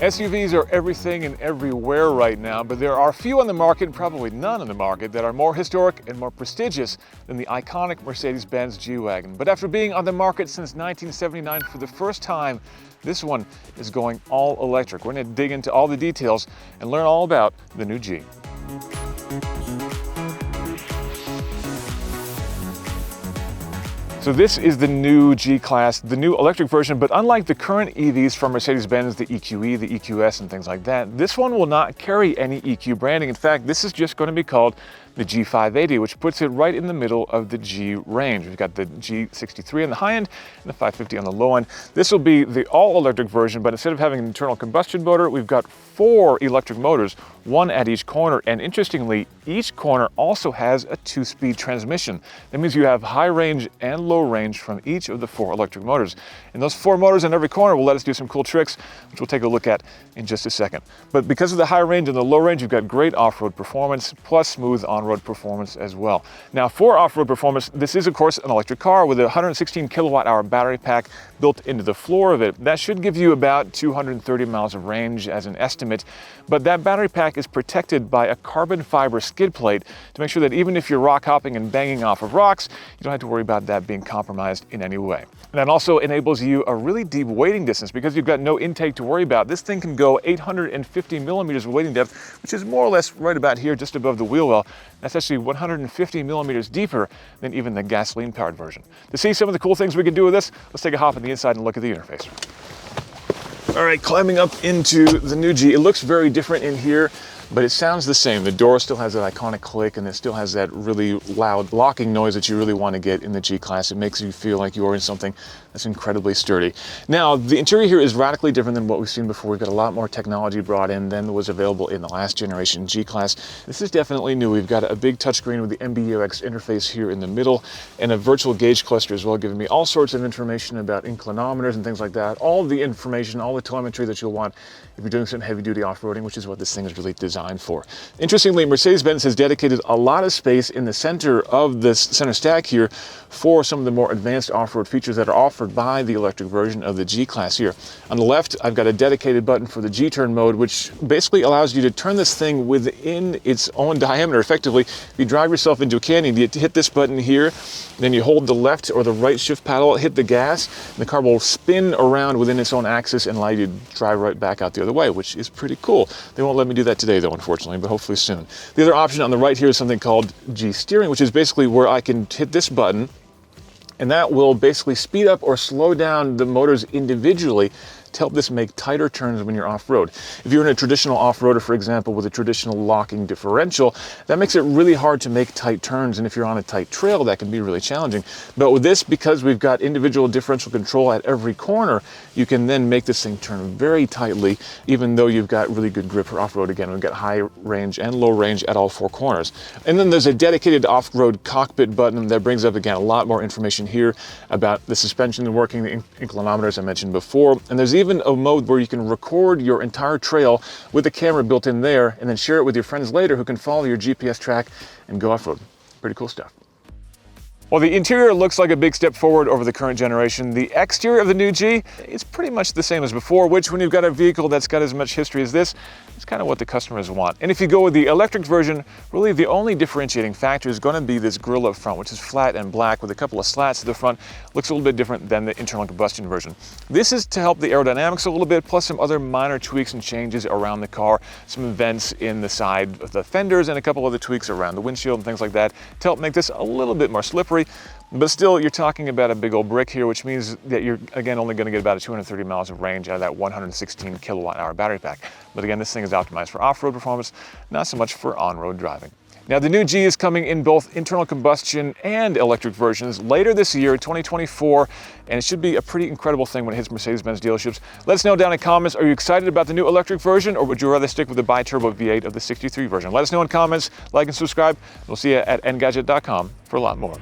SUVs are everything and everywhere right now, but there are few on the market, probably none on the market, that are more historic and more prestigious than the iconic Mercedes-Benz G-Wagen. But after being on the market since 1979 for the first time, this one is going all electric. We're going to dig into all the details and learn all about the new G. So this is the new G-Class, the new electric version, but unlike the current EVs from Mercedes-Benz, the EQE, the EQS, and things like that, this one will not carry any EQ branding. In fact, this is just going to be called the G580, which puts it right in the middle of the G range. We've got the G63 on the high end and the 550 on the low end. This will be the all-electric version, but instead of having an internal combustion motor, we've got 4 electric motors, one at each corner. And interestingly, each corner also has a 2-speed transmission. That means you have high range and low range from each of the 4 electric motors. And those 4 motors in every corner will let us do some cool tricks, which we'll take a look at in just a second. But because of the high range and the low range, you've got great off-road performance, plus smooth on-road performance as well. Now, for off-road performance, this is of course an electric car with a 116 kilowatt-hour battery pack built into the floor of it. That should give you about 230 miles of range as an estimate, but that battery pack is protected by a carbon fiber skid plate to make sure that even if you're rock hopping and banging off of rocks, you don't have to worry about that being compromised in any way. And that also enables you a really deep wading distance because you've got no intake to worry about. This thing can go 850 millimeters of wading depth, which is more or less right about here, just above the wheel well. That's actually 150 millimeters deeper than even the gasoline-powered version. To see some of the cool things we can do with this, let's take a hop on the inside and look at the interface. All right, climbing up into the new G. It looks very different in here, but it sounds the same. The door still has that iconic click, and it still has that really loud locking noise that you really want to get in the G-Class. It makes you feel like you're in something that's incredibly sturdy. Now, the interior here is radically different than what we've seen before. We've got a lot more technology brought in than was available in the last generation G-Class. This is definitely new. We've got a big touchscreen with the MBUX interface here in the middle, and a virtual gauge cluster as well, giving me all sorts of information about inclinometers and things like that. All the information, all the telemetry that you'll want if you're doing some heavy-duty off-roading, which is what this thing is really designed for. Interestingly, Mercedes-Benz has dedicated a lot of space in the center of this center stack here for some of the more advanced off-road features that are offered by the electric version of the G-Class here. On the left, I've got a dedicated button for the G-turn mode, which basically allows you to turn this thing within its own diameter. Effectively, if you drive yourself into a canyon, you hit this button here, then you hold the left or the right shift paddle, hit the gas, and the car will spin around within its own axis and allow you to drive right back out the other way, which is pretty cool. They won't let me do that today though, unfortunately, but hopefully soon. The other option on the right here is something called G-steering, which is basically where I can hit this button, and that will basically speed up or slow down the motors individually to help this make tighter turns when you're off-road. If you're in a traditional off-roader, for example, with a traditional locking differential, that makes it really hard to make tight turns, and if you're on a tight trail, that can be really challenging. But with this, because we've got individual differential control at every corner, you can then make this thing turn very tightly, even though you've got really good grip for off-road. Again, we've got high range and low range at all 4 corners. And then there's a dedicated off-road cockpit button that brings up, again, a lot more information here about the suspension and working, the inclinometers I mentioned before. And there's even a mode where you can record your entire trail with the camera built in there and then share it with your friends later who can follow your GPS track and go off-road. Pretty cool stuff. While the interior looks like a big step forward over the current generation, the exterior of the new G is pretty much the same as before, which when you've got a vehicle that's got as much history as this, it's kind of what the customers want. And if you go with the electric version, really the only differentiating factor is going to be this grille up front, which is flat and black with a couple of slats to the front. Looks a little bit different than the internal combustion version. This is to help the aerodynamics a little bit, plus some other minor tweaks and changes around the car, some vents in the side of the fenders and a couple other tweaks around the windshield and things like that to help make this a little bit more slippery. But still, you're talking about a big old brick here, which means that you're, again, only going to get about 230 miles of range out of that 116 kilowatt-hour battery pack. But again, this thing is optimized for off-road performance, not so much for on-road driving. Now, the new G is coming in both internal combustion and electric versions later this year, 2024, and it should be a pretty incredible thing when it hits Mercedes-Benz dealerships. Let us know down in the comments, are you excited about the new electric version, or would you rather stick with the bi-turbo V8 of the 63 version? Let us know in comments, like and subscribe. We'll see you at Engadget.com for a lot more.